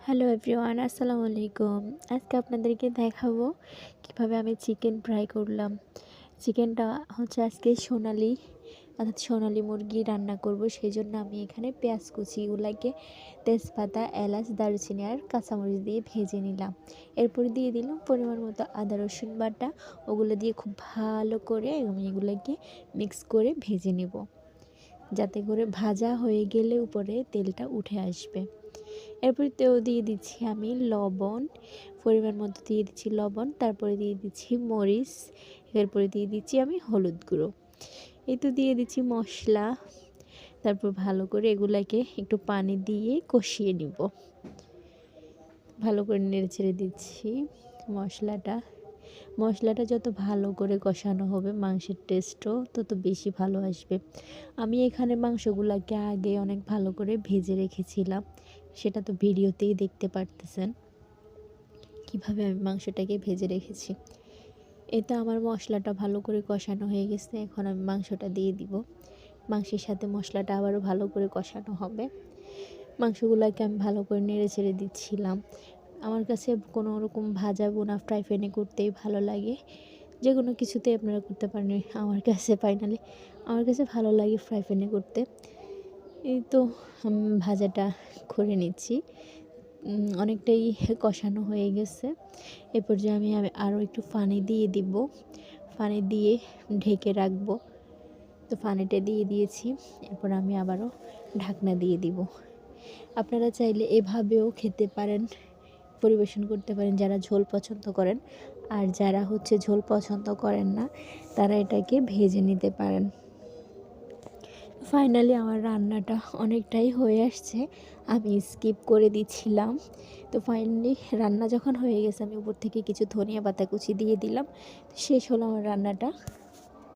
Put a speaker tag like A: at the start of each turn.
A: Hello everyone, আসসালামু আলাইকুম। আজকে আপনাদেরকে দেখাবো কিভাবে আমি চিকেন ফ্রাই করলাম। চিকেনটা হচ্ছে আজকে সোনালি অর্থাৎ সোনালি মুরগি রান্না করব। সেই জন্য আমি এখানে পেঁয়াজ কুচিগুলোকে তেজপাতা, এলাচ, দারুচিনি আর কাঁচামরিচ দিয়ে ভেজে নিলাম। এরপর দিয়ে দিলাম পরিমাণ মতো আদা রসুন বাটা। ওগুলো দিয়ে খুব ভালো করে আমি এগুলোকে মিক্স করে ভেজে নেব, যাতে করে ভাজা হয়ে গেলে উপরে তেলটা উঠে আসবে। এরপর তেও দিয়ে দিচ্ছি আমি লবণ, পরিমাণ মতো দিয়ে দিচ্ছি লবণ, তারপরে দিয়ে দিচ্ছি মরিচ, এরপরে দিয়ে দিচ্ছি আমি হলুদ গুঁড়ো। এই তো দিয়ে দিচ্ছি মশলা। তারপর ভালো করে এগুলাকে একটু পানি দিয়ে কষিয়ে নিব। ভালো করে নেড়ে ছেড়ে দিচ্ছি মশলাটা যত ভালো করে কষানো হবে মাংসের টেস্টও তত বেশি ভালো আসবে। আমি এখানে মাংসগুলোকে আগে অনেক ভালো করে ভেজে রেখেছিলাম, সেটা তো ভিডিওতেই দেখতে পারতেছেন কিভাবে আমি মাংসটাকে ভেজে রেখেছি। এতে আমার মশলাটা ভালো করে কষানো হয়ে গেছে। এখন আমি মাংসটা দিয়ে দিব। মাংসের সাথে মশলাটা আবারও ভালো করে কষানো হবে। মাংসগুলোকে আমি ভালো করে নেড়ে ছেড়ে দিচ্ছিলাম। আমার কাছে কোনো রকম ভাজা বোনা ফ্রাই প্যানে করতেই ভালো লাগে। যে কোনো কিছুতেই আপনারা করতে পারেন, আমার কাছে ভালো লাগে ফ্রাই প্যানে করতে। এই তো ভাজাটা করে নিচ্ছি। অনেকটাই কষানো হয়ে গেছে। এ পর্যায়ে আমি আরও একটু পানি দিয়ে দিব। পানি দিয়ে ঢেকে রাখবো। তো পানিটা দিয়ে দিয়েছি। এরপর আমি আবারও ঢাকনা দিয়ে দিব। আপনারা চাইলে এভাবেও খেতে পারেন, পরিবেশন করতে পারেন যারা ঝোল পছন্দ করেন। আর যারা ঝোল পছন্দ করেন না, তারা এটাকে ভেজে নিতে পারেন। ফাইনালি আমার রান্নাটা অনেকটাই হয়ে আসছে, আমি স্কিপ করে দিচ্ছিলাম। তো ফাইনালি রান্না যখন হয়ে গেছে, আমি উপর থেকে কিছু ধনিয়া পাতা কুচি দিয়ে দিলাম। শেষ হলো আমার রান্নাটা।